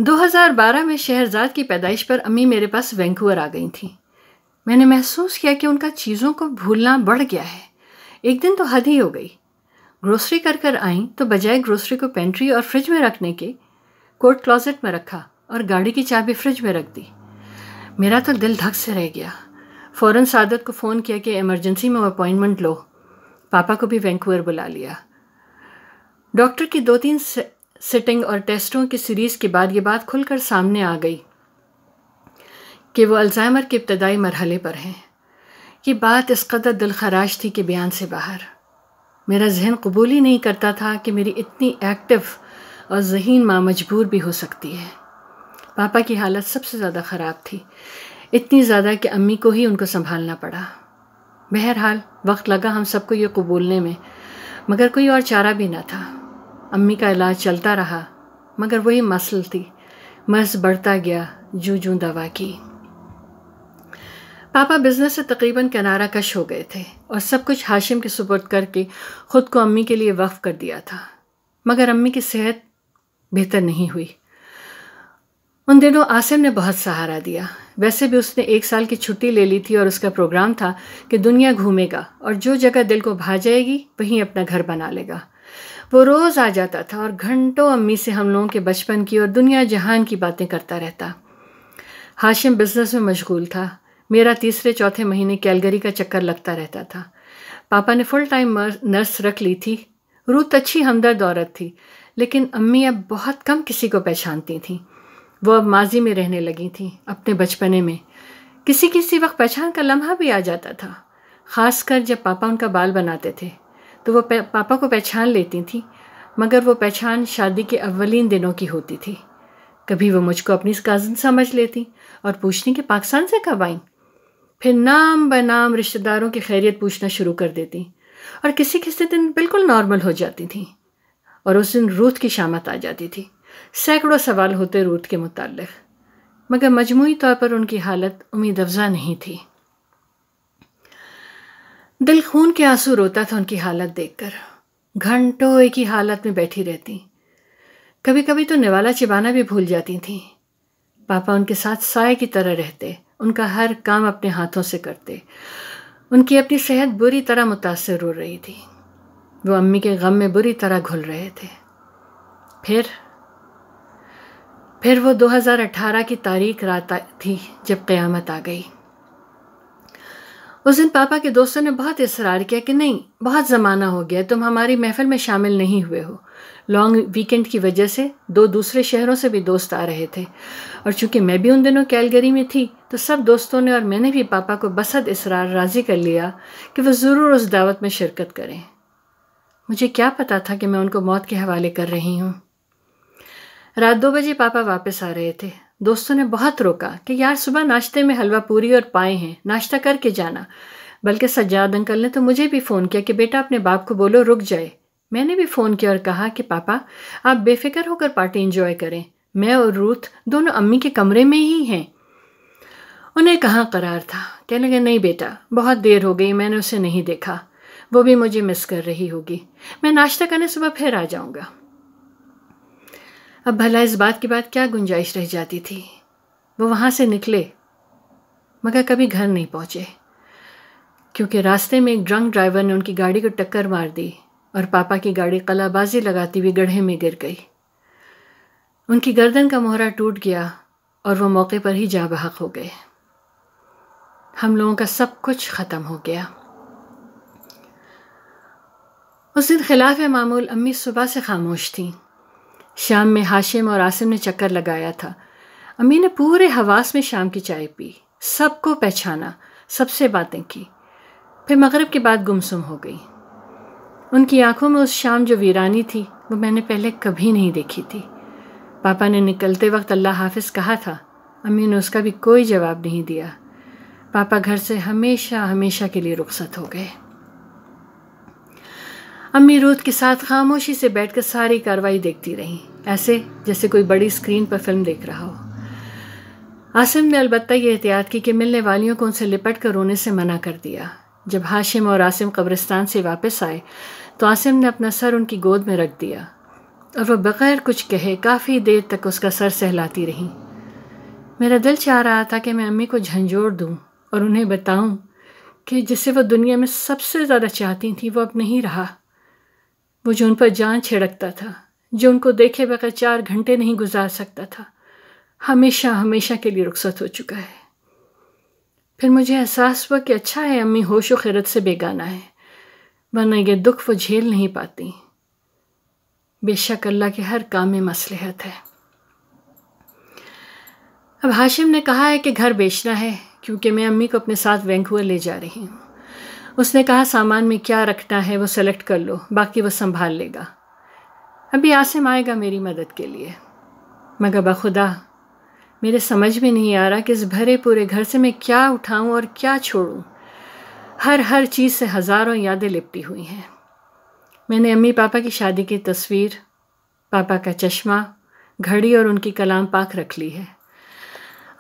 2012 میں شہرزاد کی پیدائش پر امی میرے پاس وینکوور آ گئی تھیں۔ میں نے محسوس کیا کہ ان کا چیزوں کو بھولنا بڑھ گیا ہے۔ ایک دن تو حد ہی ہو گئی۔ گروسری کر آئیں تو بجائے گروسری کو پینٹری اور فریج میں رکھنے کے کوٹ کلازٹ میں رکھا اور گاڑی کی چابی فریج میں رکھ دی۔ میرا تو دل دھک سے رہ گیا۔ فوراً سعادت کو فون کیا کہ ایمرجنسی میں اپائنٹمنٹ لو۔ پاپا کو بھی وینکوور بلا لیا۔ ڈاکٹر کی 2-3 سٹنگ اور ٹیسٹوں کی سیریز کے بعد یہ بات کھل کر سامنے آ گئی کہ وہ الزائمر کے ابتدائی مرحلے پر ہیں۔ یہ بات اس قدر دلخراش تھی کہ بیان سے باہر۔ میرا ذہن قبول ہی نہیں کرتا تھا کہ میری اتنی ایکٹیو اور ذہین ماں مجبور بھی ہو سکتی ہے۔ پاپا کی حالت سب سے زیادہ خراب تھی، اتنی زیادہ کہ امی کو ہی ان کو سنبھالنا پڑا۔ بہرحال وقت لگا ہم سب کو یہ قبولنے میں، مگر کوئی اور چارہ بھی نہ تھا۔ امی کا علاج چلتا رہا، مگر وہی مسئلہ تھی، مرض بڑھتا گیا جوں دوا کی۔ پاپا بزنس سے تقریباً کنارہ کش ہو گئے تھے اور سب کچھ ہاشم کے سپرد کر کے خود کو امی کے لیے وقف کر دیا تھا، مگر امی کی صحت بہتر نہیں ہوئی۔ ان دنوں عاصم نے بہت سہارا دیا۔ ویسے بھی اس نے 1 سال کی چھٹی لے لی تھی اور اس کا پروگرام تھا کہ دنیا گھومے گا اور جو جگہ دل کو بھا جائے گی وہیں اپنا گھر بنا لے گا۔ وہ روز آ جاتا تھا اور گھنٹوں امی سے ہم لوگوں کے بچپن کی اور دنیا جہان کی باتیں کرتا رہتا۔ ہاشم بزنس میں مشغول تھا۔ میرا 3-4 مہینے کیلگری کا چکر لگتا رہتا تھا۔ پاپا نے فل ٹائم نرس رکھ لی تھی۔ روت اچھی ہمدرد عورت تھی، لیکن امی اب بہت کم کسی کو پہچانتی تھیں۔ وہ اب ماضی میں رہنے لگی تھیں، اپنے بچپنے میں۔ کسی وقت پہچان کا لمحہ بھی آ جاتا تھا، خاص کر جب پاپا ان کا بال بناتے تھے تو وہ پاپا کو پہچان لیتی تھیں، مگر وہ پہچان شادی کے اولین دنوں کی ہوتی تھی۔ کبھی وہ مجھ کو اپنی کازن سمجھ لیتی اور پوچھتی کہ پاکستان سے کب آئیں؟ پھر نام بنام رشتہ داروں کی خیریت پوچھنا شروع کر دیتی اور کسی دن بالکل نارمل ہو جاتی تھیں۔ اور اس دن روت کی شامت آ جاتی تھی۔ سینکڑوں سوال ہوتے روت کے متعلق، مگر مجموعی طور پر ان کی حالت امید افزا نہیں تھی۔ دل خون کے آنسو روتا تھا ان کی حالت دیکھ کر۔ گھنٹوں ایک ہی حالت میں بیٹھی رہتی، کبھی تو نوالا چبانا بھی بھول جاتی تھیں۔ پاپا ان کے ساتھ سائے کی طرح رہتے، ان کا ہر کام اپنے ہاتھوں سے کرتے۔ ان کی اپنی صحت بری طرح متاثر ہو رہی تھی۔ وہ امی کے غم میں بری طرح گھل رہے تھے۔ پھر وہ 2018 کی تاریک رات تھی جب قیامت آ گئی۔ اس دن پاپا کے دوستوں نے بہت اصرار کیا کہ نہیں، بہت زمانہ ہو گیا، تم ہماری محفل میں شامل نہیں ہوئے ہو۔ لانگ ویکنڈ کی وجہ سے 2 دوسرے شہروں سے بھی دوست آ رہے تھے، اور چونکہ میں بھی ان دنوں کیلگری میں تھی تو سب دوستوں نے اور میں نے بھی پاپا کو بسد اصرار راضی کر لیا کہ وہ ضرور اس دعوت میں شرکت کریں۔ مجھے کیا پتا تھا کہ میں ان کو موت کے حوالے کر رہی ہوں۔ رات 2 بجے پاپا واپس آ رہے تھے۔ دوستوں نے بہت روکا کہ یار صبح ناشتے میں حلوہ پوری اور پائے ہیں، ناشتہ کر کے جانا۔ بلکہ سجاد انکل نے تو مجھے بھی فون کیا کہ بیٹا اپنے باپ کو بولو رک جائے۔ میں نے بھی فون کیا اور کہا کہ پاپا آپ بے فکر ہو کر پارٹی انجوائے کریں، میں اور روت دونوں امی کے کمرے میں ہی ہیں۔ انہیں کہاں قرار تھا، کہنے لگے نہیں بیٹا بہت دیر ہو گئی، میں نے اسے نہیں دیکھا، وہ بھی مجھے مس کر رہی ہوگی، میں ناشتہ کرنے صبح پھر آ جاؤں گا۔ اب بھلا اس بات کے بعد کیا گنجائش رہ جاتی تھی؟ وہ وہاں سے نکلے مگر کبھی گھر نہیں پہنچے، کیونکہ راستے میں ایک ڈرنک ڈرائیور نے ان کی گاڑی کو ٹکر مار دی اور پاپا کی گاڑی قلعہ بازی لگاتی ہوئی گڑھے میں گر گئی۔ ان کی گردن کا مہرہ ٹوٹ گیا اور وہ موقع پر ہی جاں بحق ہو گئے۔ ہم لوگوں کا سب کچھ ختم ہو گیا۔ اس دن خلاف معمول امی صبح سے خاموش تھیں۔ شام میں ہاشم اور عاصم نے چکر لگایا تھا۔ امی نے پورے حواس میں شام کی چائے پی، سب کو پہچانا، سب سے باتیں کی، پھر مغرب کے بعد گمسم ہو گئی۔ ان کی آنکھوں میں اس شام جو ویرانی تھی وہ میں نے پہلے کبھی نہیں دیکھی تھی۔ پاپا نے نکلتے وقت اللہ حافظ کہا تھا، امی نے اس کا بھی کوئی جواب نہیں دیا۔ پاپا گھر سے ہمیشہ کے لیے رخصت ہو گئے۔ امی روت کے ساتھ خاموشی سے بیٹھ کر ساری کارروائی دیکھتی رہیں، ایسے جیسے کوئی بڑی اسکرین پر فلم دیکھ رہا ہو۔ عاصم نے البتہ یہ احتیاط کی کہ ملنے والیوں کو ان سے لپٹ کر رونے سے منع کر دیا۔ جب ہاشم اور عاصم قبرستان سے واپس آئے تو عاصم نے اپنا سر ان کی گود میں رکھ دیا اور وہ بغیر کچھ کہے کافی دیر تک اس کا سر سہلاتی رہیں۔ میرا دل چاہ رہا تھا کہ میں امی کو جھنجھوڑ دوں اور انہیں بتاؤں کہ جسے وہ دنیا میں سب سے زیادہ چاہتی تھیں وہ اب نہیں رہا، وہ جو ان پر جان چھڑکتا تھا، جو ان کو دیکھے بغیر 4 گھنٹے نہیں گزار سکتا تھا، ہمیشہ ہمیشہ کے لیے رخصت ہو چکا ہے۔ پھر مجھے احساس ہوا کہ اچھا ہے امی ہوش و خیرت سے بیگانہ ہے، ورنہ یہ دکھ وہ جھیل نہیں پاتی۔ بے شک اللہ کے ہر کام میں مصلحت ہے۔ اب ہاشم نے کہا ہے کہ گھر بیچنا ہے کیونکہ میں امی کو اپنے ساتھ وینکوور لے جا رہی ہوں۔ اس نے کہا سامان میں کیا رکھنا ہے وہ سلیکٹ کر لو، باقی وہ سنبھال لے گا۔ ابھی عاصم آئے گا میری مدد کے لیے، مگر بخدا میرے سمجھ میں نہیں آ رہا کہ اس بھرے پورے گھر سے میں کیا اٹھاؤں اور کیا چھوڑوں۔ ہر چیز سے ہزاروں یادیں لپٹی ہوئی ہیں۔ میں نے امی پاپا کی شادی کی تصویر، پاپا کا چشمہ، گھڑی اور ان کی کلام پاک رکھ لی ہے۔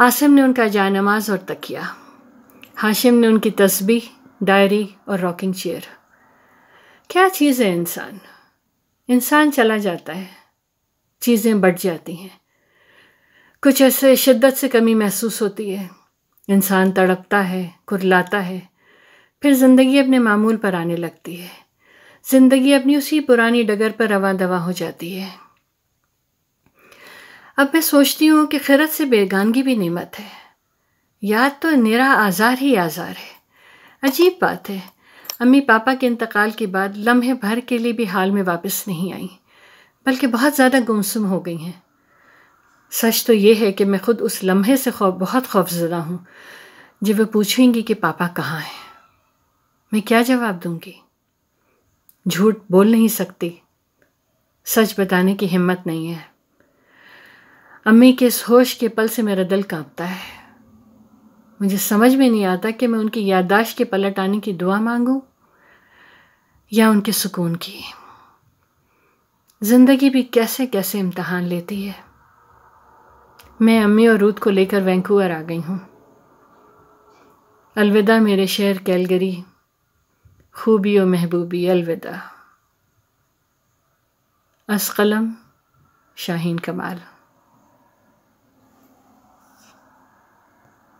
عاصم نے ان کا جائے نماز اور تکیہ، ہاشم نے ان کی تسبیح، ڈائری اور راکنگ چیئر۔ کیا چیز ہے انسان چلا جاتا ہے، چیزیں بڑھ جاتی ہیں، کچھ ایسے شدت سے کمی محسوس ہوتی ہے، انسان تڑپتا ہے، کھرلاتا ہے، پھر زندگی اپنے معمول پر آنے لگتی ہے، زندگی اپنی اسی پرانی ڈگر پر رواں دواں ہو جاتی ہے۔ اب میں سوچتی ہوں کہ خیرت سے بیگانگی بھی نعمت ہے، یاد تو نرا آزار ہی آزار ہے۔ عجیب بات ہے، امی پاپا کے انتقال کے بعد لمحے بھر کے لیے بھی حال میں واپس نہیں آئیں، بلکہ بہت زیادہ گمسم ہو گئی ہیں۔ سچ تو یہ ہے کہ میں خود اس لمحے سے بہت خوفزدہ ہوں جب وہ پوچھیں گی کہ پاپا کہاں ہیں۔ میں کیا جواب دوں گی؟ جھوٹ بول نہیں سکتی، سچ بتانے کی ہمت نہیں ہے۔ امی کے اس ہوش کے پل سے میرا دل کانپتا ہے۔ مجھے سمجھ میں نہیں آتا کہ میں ان کی یادداشت کے پلٹ آنے کی دعا مانگوں یا ان کے سکون کی۔ زندگی بھی کیسے کیسے امتحان لیتی ہے۔ میں امی اور رود کو لے کر وینکوور آ گئی ہوں۔ الوداع میرے شہر کیلگری، خوبی و محبوبی، الوداع۔ از قلم شاہین کمال۔